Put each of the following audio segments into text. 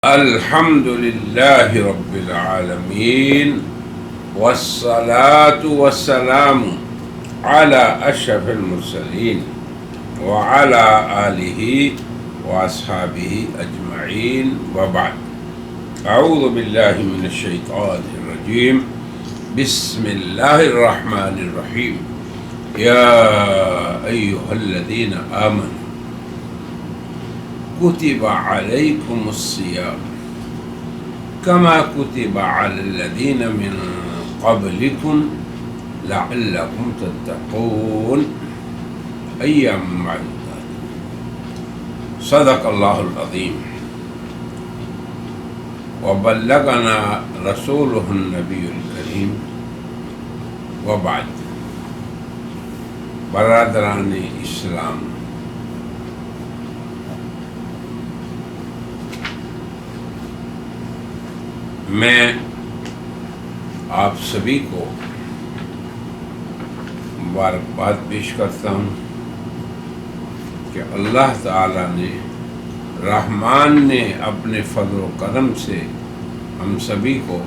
الحمد لله رب العالمين والصلاة والسلام على أشرف المرسلين وعلى آله وأصحابه أجمعين وبعد. أعوذ بالله من الشيطان الرجيم. بسم الله الرحمن الرحيم. يا أيها الذين آمنوا كتب عليكم الصيام كما كتب على الذين من قبلكم لعلكم تتقون أيام معدودات. صدق الله العظيم وبلغنا رسوله النبي الكريم وبعد. برادران اسلام، میں آپ سبھی کو مبارکباد پیش کرتا ہوں کہ اللہ تعالیٰ نے رحمان نے اپنے فضل و کرم سے ہم سبھی کو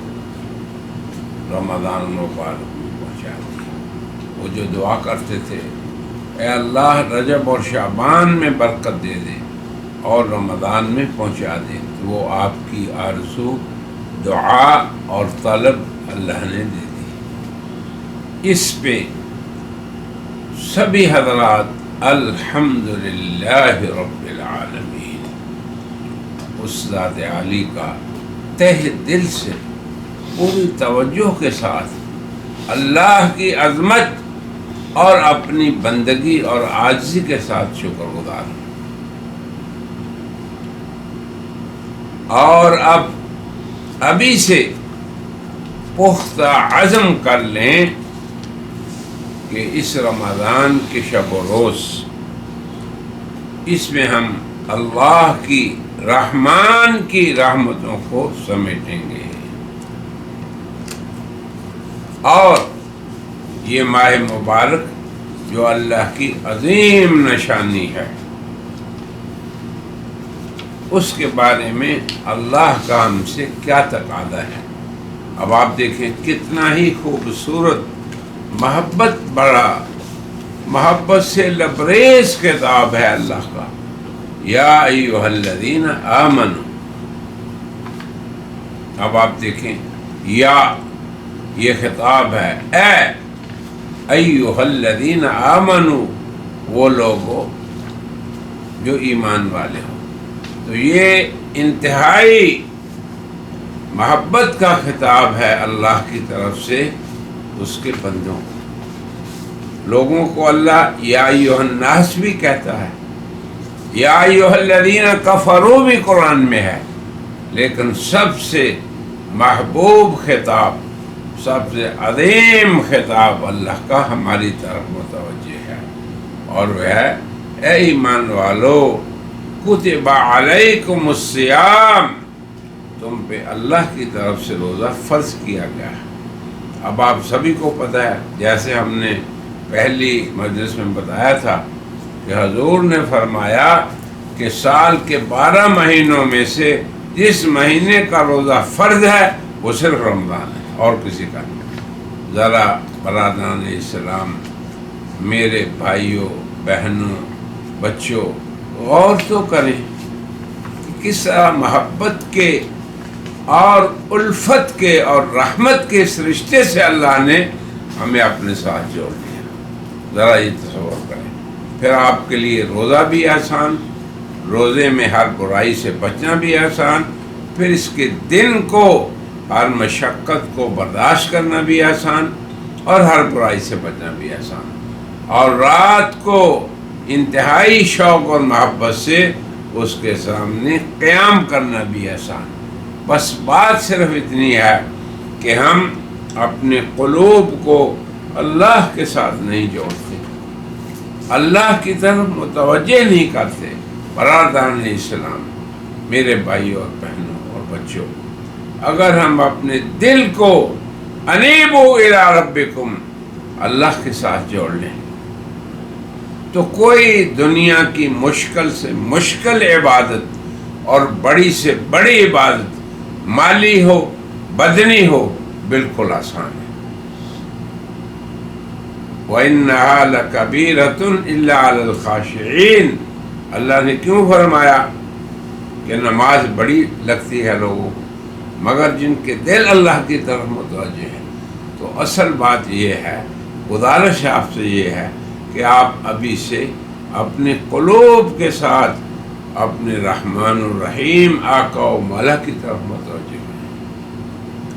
رمضان المبارک میں پہنچا دیا۔ وہ جو دعا کرتے تھے اے اللہ رجب اور شعبان میں برکت دے دے اور رمضان میں پہنچا دے، تو وہ آپ کی آرزو، دعا اور طلب اللہ نے دے دی۔ اس پہ سبھی حضرات الحمدللہ رب العالمین، اس ذات عالی کا تہ دل سے پوری توجہ کے ساتھ اللہ کی عظمت اور اپنی بندگی اور عاجزی کے ساتھ شکر گزار ہوں۔ اور ابھی سے پختہ عزم کر لیں کہ اس رمضان کے شب و روز اس میں ہم اللہ کی رحمان کی رحمتوں کو سمیٹیں گے، اور یہ ماہ مبارک جو اللہ کی عظیم نشانی ہے، اس کے بارے میں اللہ کا ہم سے کیا تقاضا ہے۔ اب آپ دیکھیں کتنا ہی خوبصورت، محبت بڑا، محبت سے لبریز خطاب ہے اللہ کا۔ یا ایھا الذین آمنوا، اب آپ دیکھیں یا یہ خطاب ہے، اے ایھا الذین آمنوا، وہ لوگوں جو ایمان والے ہو۔ تو یہ انتہائی محبت کا خطاب ہے اللہ کی طرف سے اس کے بندوں کو۔ لوگوں کو اللہ یا ایھا الناس بھی کہتا ہے، یا ایھا الذین کفروا بھی قرآن میں ہے، لیکن سب سے محبوب خطاب، سب سے عظیم خطاب اللہ کا ہماری طرف متوجہ ہے، اور وہ ہے اے ایمان والو کتب علیکم الصیام، تم پہ اللہ کی طرف سے روزہ فرض کیا گیا ہے۔ اب آپ سبھی کو پتہ ہے، جیسے ہم نے پہلی مجلس میں بتایا تھا کہ حضور نے فرمایا کہ سال کے 12 مہینوں میں سے جس مہینے کا روزہ فرض ہے وہ صرف رمضان ہے اور کسی کا نہیں۔ ذرا برادران اسلام، میرے بھائیوں، بہنوں، بچوں، غور تو کریں کہ کس طرح محبت کے اور الفت کے اور رحمت کے اس رشتے سے اللہ نے ہمیں اپنے ساتھ جوڑ دیا۔ ذرا یہ تصور کریں۔ پھر آپ کے لیے روزہ بھی آسان، روزے میں ہر برائی سے بچنا بھی آسان، پھر اس کے دن کو، ہر مشقت کو برداشت کرنا بھی آسان، اور ہر برائی سے بچنا بھی آسان، اور رات کو انتہائی شوق اور محبت سے اس کے سامنے قیام کرنا بھی آسان۔ بس بات صرف اتنی ہے کہ ہم اپنے قلوب کو اللہ کے ساتھ نہیں جوڑتے، اللہ کی طرف متوجہ نہیں کرتے۔ برادران اسلام، میرے بھائیوں اور بہنوں اور بچوں، اگر ہم اپنے دل کو انیبوا الی ربکم، اللہ کے ساتھ جوڑ لیں، تو کوئی دنیا کی مشکل سے مشکل عبادت اور بڑی سے بڑی عبادت مالی ہو بدنی ہو بالکل آسان ہے۔ وَإِنَّهَا لَكَبِيرَةٌ إِلَّا عَلَى الْخَاشِعِينَ، اللہ نے کیوں فرمایا کہ نماز بڑی لگتی ہے لوگوں کو، مگر جن کے دل اللہ کی طرف متوجہ ہیں۔ تو اصل بات یہ ہے، گزارش آپ سے یہ ہے کہ آپ ابھی سے اپنے قلوب کے ساتھ اپنے رحمان الرحیم آقا و مولا کی طرف متوجہ ہیں،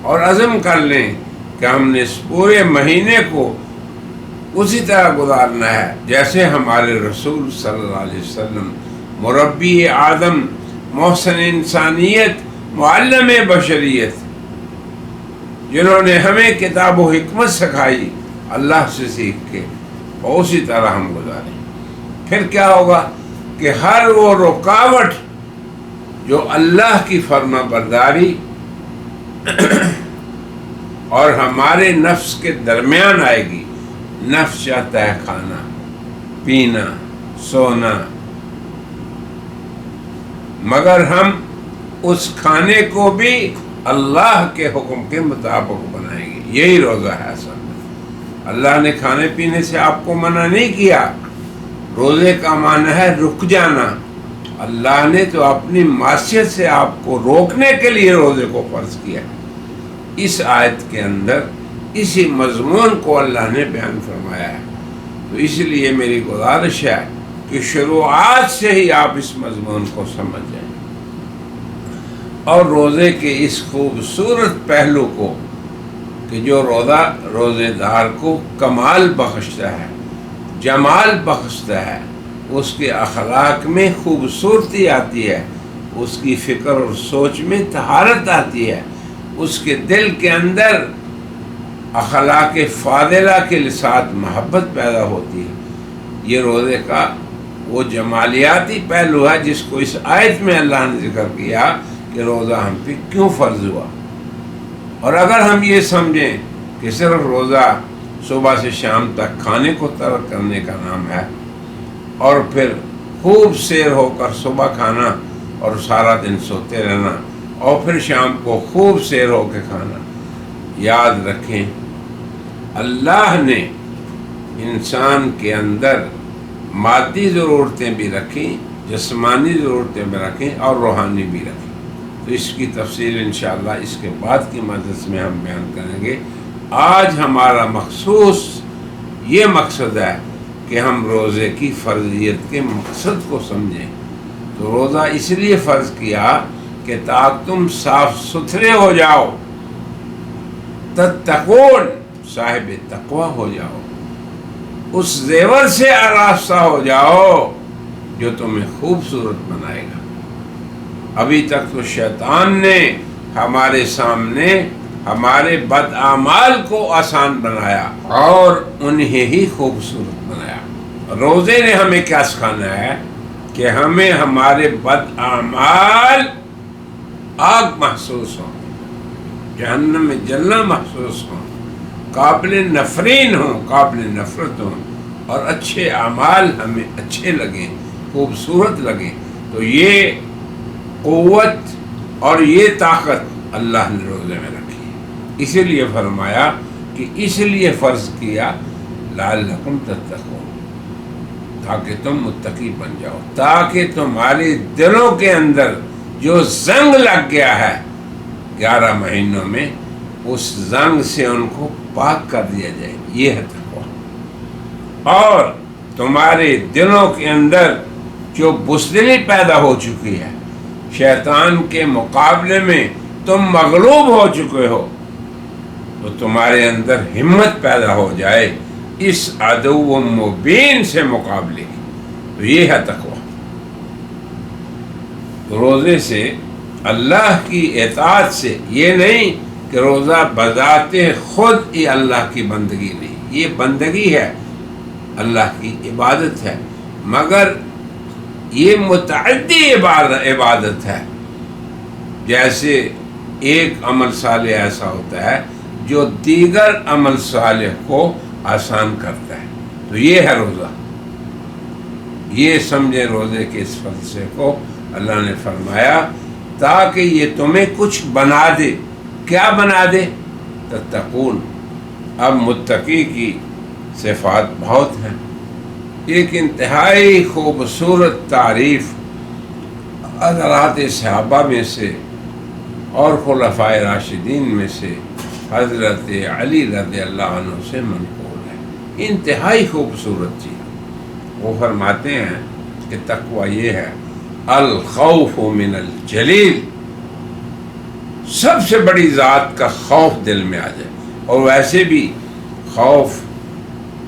اور عزم کر لیں کہ ہم نے اس پورے مہینے کو اسی طرح گزارنا ہے جیسے ہمارے رسول صلی اللہ علیہ وسلم، مربی آدم، محسن انسانیت، معلم بشریت، جنہوں نے ہمیں کتاب و حکمت سکھائی اللہ سے سیکھ کے، اور اسی طرح ہم گزاریں۔ پھر کیا ہوگا کہ ہر وہ رکاوٹ جو اللہ کی فرما برداری اور ہمارے نفس کے درمیان آئے گی، نفس چاہتا ہے کھانا پینا سونا، مگر ہم اس کھانے کو بھی اللہ کے حکم کے مطابق بنائیں گے۔ یہی روزہ ہے اصل میں۔ اللہ نے کھانے پینے سے آپ کو منع نہیں کیا، روزے کا معنی ہے رک جانا۔ اللہ نے تو اپنی معصیت سے آپ کو روکنے کے لیے روزے کو فرض کیا۔ اس آیت کے اندر اسی مضمون کو اللہ نے بیان فرمایا ہے۔ تو اس لیے میری گزارش ہے کہ شروعات سے ہی آپ اس مضمون کو سمجھ جائیں، اور روزے کے اس خوبصورت پہلو کو کہ جو روزہ روزے دار کو کمال بخشتا ہے، جمال بخشتا ہے، اس کے اخلاق میں خوبصورتی آتی ہے، اس کی فکر اور سوچ میں طہارت آتی ہے، اس کے دل کے اندر اخلاق فاضلہ کے ساتھ محبت پیدا ہوتی ہے۔ یہ روزے کا وہ جمالیاتی پہلو ہے جس کو اس آیت میں اللہ نے ذکر کیا کہ روزہ ہم پہ کیوں فرض ہوا۔ اور اگر ہم یہ سمجھیں کہ صرف روزہ صبح سے شام تک کھانے کو ترک کرنے کا نام ہے، اور پھر خوب سیر ہو کر صبح کھانا اور سارا دن سوتے رہنا، اور پھر شام کو خوب سیر ہو کے کھانا، یاد رکھیں اللہ نے انسان کے اندر مادی ضرورتیں بھی رکھیں، جسمانی ضرورتیں بھی رکھیں، اور روحانی بھی رکھیں۔ تو اس کی تفصیل انشاءاللہ اس کے بعد کی مجلس میں ہم بیان کریں گے۔ آج ہمارا مخصوص یہ مقصد ہے کہ ہم روزے کی فرضیت کے مقصد کو سمجھیں۔ تو روزہ اس لیے فرض کیا کہ تاکہ تم صاف ستھرے ہو جاؤ، تتقون، صاحب تقوی ہو جاؤ، اس زیور سے آراستہ ہو جاؤ جو تمہیں خوبصورت بنائے گا۔ ابھی تک تو شیطان نے ہمارے سامنے ہمارے بد اعمال کو آسان بنایا اور انہیں ہی خوبصورت بنایا۔ روزے نے ہمیں کیا سکھانا ہے کہ ہمیں ہمارے بد اعمال آگ محسوس ہوں، جہنم میں جلنا محسوس ہوں، قابل نفرین ہوں، قابل نفرت ہوں، اور اچھے اعمال ہمیں اچھے لگیں، خوبصورت لگیں۔ تو یہ قوت اور یہ طاقت اللہ نے روزے میں رکھی، اسی لیے فرمایا کہ اس لیے فرض کیا لعلکم تتقون، تاکہ تم متقی بن جاؤ، تاکہ تمہارے دلوں کے اندر جو زنگ لگ گیا ہے 11 مہینوں میں، اس زنگ سے ان کو پاک کر دیا جائے۔ یہ ہے تقویٰ۔ اور تمہارے دلوں کے اندر جو بزدلی پیدا ہو چکی ہے، شیطان کے مقابلے میں تم مغلوب ہو چکے ہو، تو تمہارے اندر ہمت پیدا ہو جائے اس عدو مبین سے مقابلے کی۔ تو یہ ہے تقویٰ۔ روزے سے اللہ کی اطاعت سے، یہ نہیں کہ روزہ بذات خود ہی اللہ کی بندگی نہیں، یہ بندگی ہے، اللہ کی عبادت ہے، مگر یہ متعدی عبادت ہے۔ جیسے ایک عمل صالح ایسا ہوتا ہے جو دیگر عمل صالح کو آسان کرتا ہے، تو یہ ہے روزہ۔ یہ سمجھے روزے کے اس فلسفے کو۔ اللہ نے فرمایا تاکہ یہ تمہیں کچھ بنا دے. کیا بنا دے؟ تتقون. اب متقی کی صفات بہت ہیں. ایک انتہائی خوبصورت تعریف حضرات صحابہ میں سے اور خلفائے راشدین میں سے حضرت علی رضی اللہ عنہ سے منقول ہے. انتہائی خوبصورت چیز. وہ فرماتے ہیں کہ تقوی یہ ہے الخوف من الجلیل، سب سے بڑی ذات کا خوف دل میں آ جائے. اور ویسے بھی خوف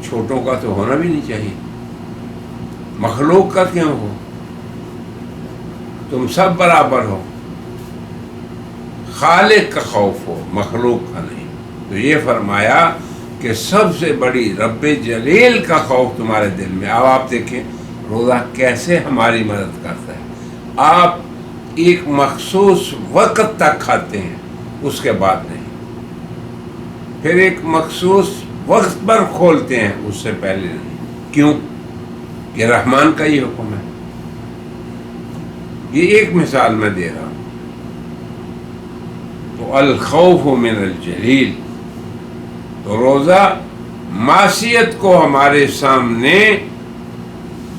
چھوٹوں کا تو ہونا بھی نہیں چاہیے. مخلوق کا کیوں ہو؟ تم سب برابر ہو. خالق کا خوف ہو، مخلوق کا نہیں. تو یہ فرمایا کہ سب سے بڑی رب جلیل کا خوف تمہارے دل میں. اب آپ دیکھیں روزہ کیسے ہماری مدد کرتا ہے. آپ ایک مخصوص وقت تک کھاتے ہیں، اس کے بعد نہیں. پھر ایک مخصوص وقت پر کھولتے ہیں، اس سے پہلے نہیں. کیوں؟ یہ رحمان کا ہی حکم ہے. یہ ایک مثال میں دے رہا ہوں. تو الخوف من الجلیل. تو روزہ معصیت کو ہمارے سامنے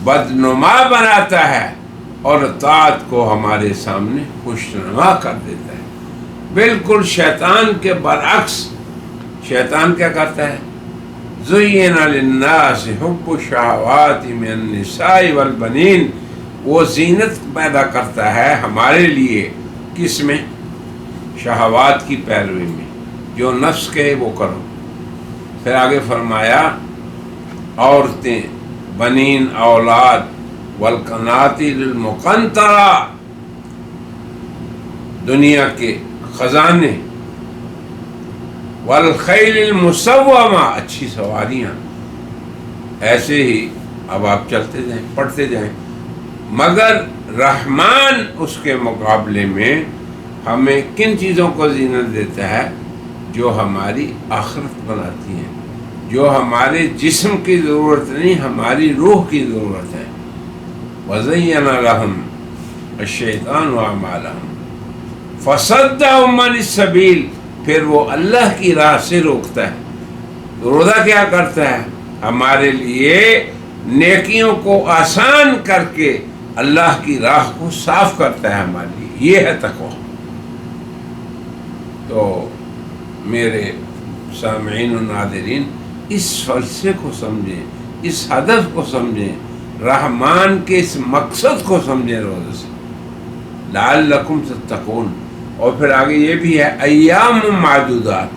بدنما بناتا ہے اور طاعت کو ہمارے سامنے خوشنما کر دیتا ہے. بالکل شیطان کے برعکس. شیطان کیا کرتا ہے؟ زین للناس حب الشہوات من النساء والبنین. وہ زینت پیدا کرتا ہے ہمارے لیے. کس میں؟ شہوات کی پیروی میں. جو نفس کہے وہ کرو. پھر آگے فرمایا عورتیں، بنین، اولاد، والقناطیر المقنطرہ، دنیا کے خزانے، والخیل المسومہ، اچھی سواریاں. ایسے ہی اب آپ چلتے جائیں، پڑھتے جائیں. مگر رحمان اس کے مقابلے میں ہمیں کن چیزوں کو زینت دیتا ہے؟ جو ہماری آخرت بناتی ہیں، جو ہمارے جسم کی ضرورت نہیں، ہماری روح کی ضرورت ہے. وَزَيَّنَ لَهُمْ الشَّيْطَانُ أَعْمَالَهُمْ فَصَدَّهُمْ عَنِ السَّبِيلِ. پھر وہ اللہ کی راہ سے روکتا ہے. تو روزہ کیا کرتا ہے؟ ہمارے لیے نیکیوں کو آسان کر کے اللہ کی راہ کو صاف کرتا ہے ہمارے لیے. یہ ہے تقویٰ. تو میرے سامعین و ناظرین، اس فلسفے کو سمجھیں، اس ہدف کو سمجھیں، رحمان کے اس مقصد کو سمجھیں روزے سے. لعلکم تتقون. اور پھر آگے یہ بھی ہے ایام معدودات.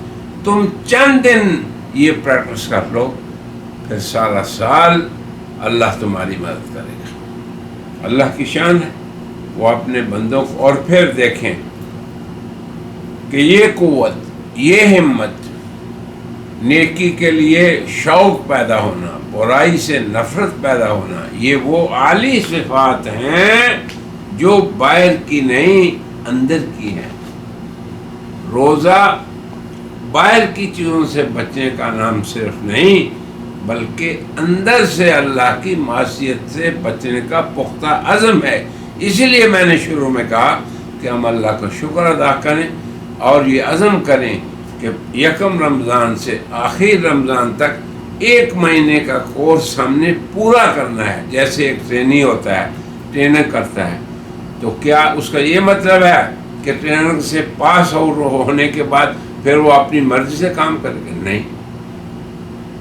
تم چند دن یہ پریکٹس کر لو، پھر سارا سال اللہ تمہاری مدد کرے گا. اللہ کی شان ہے وہ اپنے بندوں کو. اور پھر دیکھیں کہ یہ قوت، یہ ہمت، نیکی کے لیے شوق پیدا ہونا، برائی سے نفرت پیدا ہونا، یہ وہ عالی صفات ہیں جو باہر کی نہیں اندر کی ہیں. روزہ باہر کی چیزوں سے بچنے کا نام صرف نہیں، بلکہ اندر سے اللہ کی معصیت سے بچنے کا پختہ عزم ہے. اسی لیے میں نے شروع میں کہا کہ ہم اللہ کا شکر ادا کریں اور یہ عزم کریں کہ یکم رمضان سے آخر رمضان تک 1 مہینے کا کورس ہم نے پورا کرنا ہے. جیسے ایک ٹریننگ ہوتا ہے، ٹریننگ کرتا ہے، تو کیا اس کا یہ مطلب ہے کہ ٹریننگ سے پاس ہونے کے بعد پھر وہ اپنی مرضی سے کام کرے گا؟ نہیں.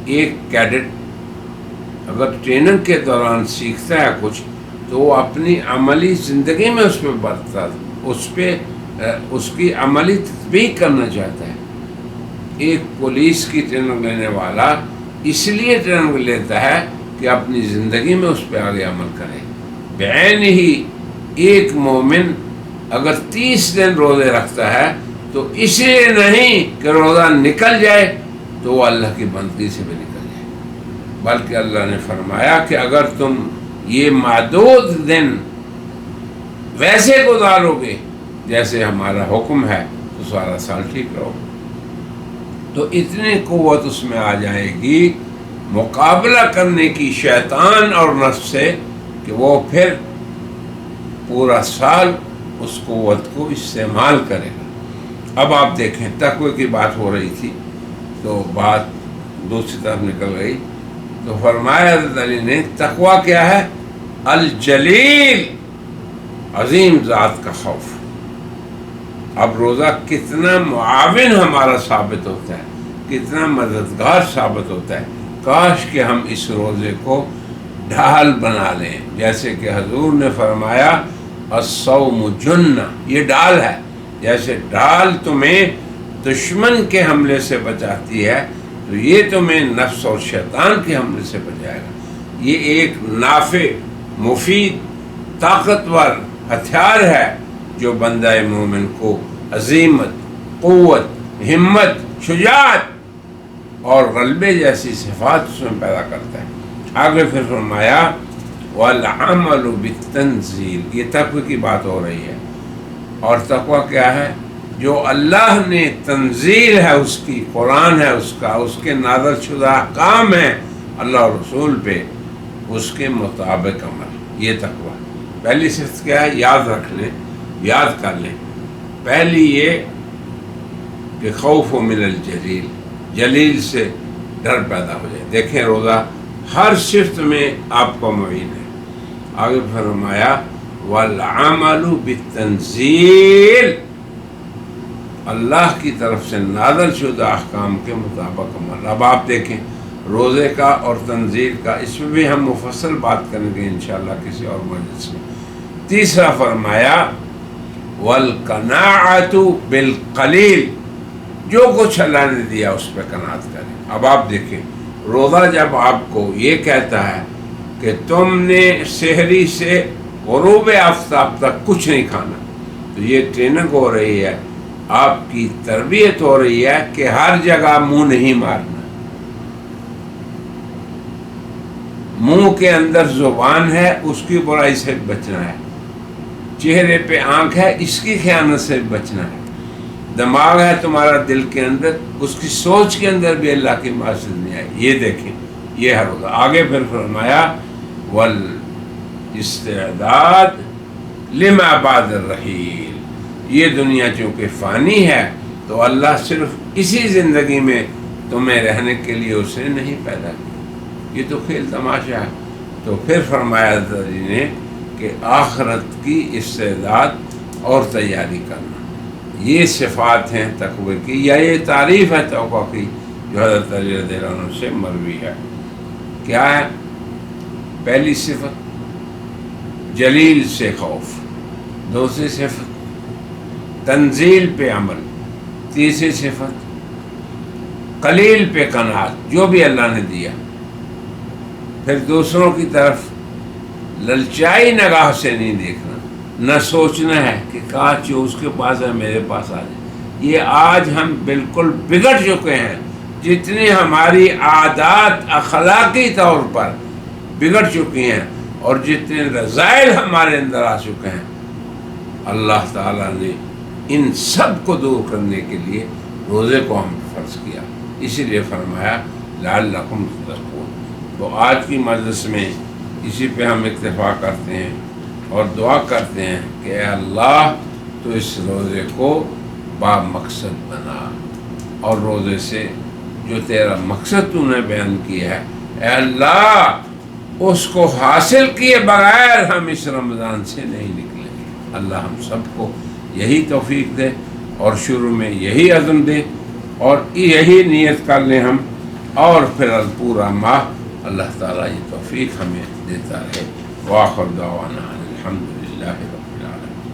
ایک کیڈٹ اگر ٹریننگ کے دوران سیکھتا ہے کچھ تو وہ اپنی عملی زندگی میں اس پہ برتتا، اس کی عملی تطبیق کرنا چاہتا ہے. ایک پولیس کی ٹریننگ لینے والا اس لیے ٹریننگ لیتا ہے کہ اپنی زندگی میں اس پہ آگے عمل کرے. بعین ہی ایک مومن اگر 30 دن روزے رکھتا ہے تو اس لیے نہیں کہ روزہ نکل جائے تو وہ اللہ کی بندگی سے بھی نکل جائے، بلکہ اللہ نے فرمایا کہ اگر تم یہ معدود دن ویسے گزارو گے جیسے ہمارا حکم ہے تو سارا سال ٹھیک رہو. تو اتنی قوت اس میں آ جائے گی مقابلہ کرنے کی شیطان اور نفس سے کہ وہ پھر پورا سال اس قوت کو استعمال کرے گا۔ اب آپ دیکھیں تقوی کی بات ہو رہی تھی تو بات دوسری طرف نکل گئی، تو فرمایا حضرت علی نے تقوی کیا ہے؟ الجلیل، عظیم ذات کا خوف۔ اب روزہ کتنا معاون ہمارا ثابت ہوتا ہے، کتنا مددگار ثابت ہوتا ہے۔ کاش کہ ہم اس روزے کو ڈھال بنا لیں، جیسے کہ حضور نے فرمایا الصوم جنہ، یہ ڈھال ہے۔ جیسے ڈھال تمہیں دشمن کے حملے سے بچاتی ہے تو یہ تمہیں نفس اور شیطان کے حملے سے بچائے گا۔ یہ ایک نافع، مفید، طاقتور ہتھیار ہے جو بندہ مومن کو عزیمت، قوت، ہمت، شجاعت اور غلبے جیسی صفات اس میں پیدا کرتا ہے۔ آگے پھر فرمایا والعمل بالتنزیل، یہ تقوی کی بات ہو رہی ہے۔ اور تقوی کیا ہے؟ جو اللہ نے تنزیل ہے اس کی، قرآن ہے اس کا، اس کے نازل شدہ احکام ہیں اللہ اور رسول پہ، اس کے مطابق عمل، یہ تقوی۔ پہلی صفت کیا ہے؟ یاد رکھ لیں، یاد کر لیں۔ پہلی یہ کہ خوف من الجلیل، جلیل سے ڈر پیدا ہو جائے۔ دیکھیں روزہ ہر صفت میں آپ کو معین ہے۔ آگے فرمایا والعمل بالتنزیل، اللہ کی طرف سے نازل شدہ احکام کے مطابق عمل۔ اب آپ دیکھیں روزے کا اور تنزیل کا، اس میں بھی ہم مفصل بات کریں گے انشاءاللہ کسی اور مجلس میں۔ تیسرا فرمایا والقناعۃ بالقلیل، جو کچھ اللہ نے دیا اس پہ قناعت کریں۔ اب آپ دیکھیں روزہ جب آپ کو یہ کہتا ہے کہ تم نے سحری سے غروب آفتاب تک کچھ نہیں کھانا، تو یہ ٹریننگ ہو رہی ہے، آپ کی تربیت ہو رہی ہے کہ ہر جگہ منہ نہیں مارنا۔ منہ کے اندر زبان ہے، اس کی برائی سے بچنا ہے۔ چہرے پہ آنکھ ہے، اس کی خیانت سے بچنا ہے۔ دماغ ہے تمہارا دل کے اندر، اس کی سوچ کے اندر بھی اللہ کی معصیت نہیں آئے۔ یہ دیکھیں یہ ہے روزہ۔ آگے پھر فرمایا والاستعداد لما بعد الرحیل، یہ دنیا چونکہ فانی ہے تو اللہ صرف اسی زندگی میں تمہیں رہنے کے لیے اسے نہیں پیدا کیا، یہ تو کھیل تماشا ہے۔ تو پھر فرمایا حضرت نے کہ آخرت کی استعداد اور تیاری کرنا، یہ صفات ہیں تقوی کی، یا یہ تعریف ہے تقوی کی جو حضرت علی رضی اللہ عنہ سے مروی ہے۔ کیا ہے؟ پہلی صفت جلیل سے خوف، دوسری صفت تنزیل پہ عمل، تیسری صفت قلیل پہ قناعت، جو بھی اللہ نے دیا۔ پھر دوسروں کی طرف للچائی نگاہ سے نہیں دیکھنا، نہ سوچنا ہے کہ کاش جو اس کے پاس ہے میرے پاس آ جائے۔ یہ آج ہم بالکل بگڑ چکے ہیں، جتنی ہماری عادات اخلاقی طور پر بگڑ چکی ہیں اور جتنے رذائل ہمارے اندر آ چکے ہیں، اللہ تعالیٰ نے ان سب کو دور کرنے کے لیے روزے کو ہم فرض کیا، اسی لیے فرمایا لعلکم تتقون۔ تو آج کی مجلس میں اسی پہ ہم اکتفا کرتے ہیں اور دعا کرتے ہیں کہ اے اللہ تو اس روزے کو با مقصد بنا، اور روزے سے جو تیرا مقصد تو نے بیان کیا ہے اے اللہ اس کو حاصل کیے بغیر ہم اس رمضان سے نہیں نکلیں گے۔ اللہ ہم سب کو یہی توفیق دے اور شروع میں یہی عزم دے اور یہی نیت کر لیں ہم، اور پھر پورا ماہ اللہ تعالیٰ یہ توفیق ہمیں دیتا رہے۔ وآخر دعوانا الحمدللہ رب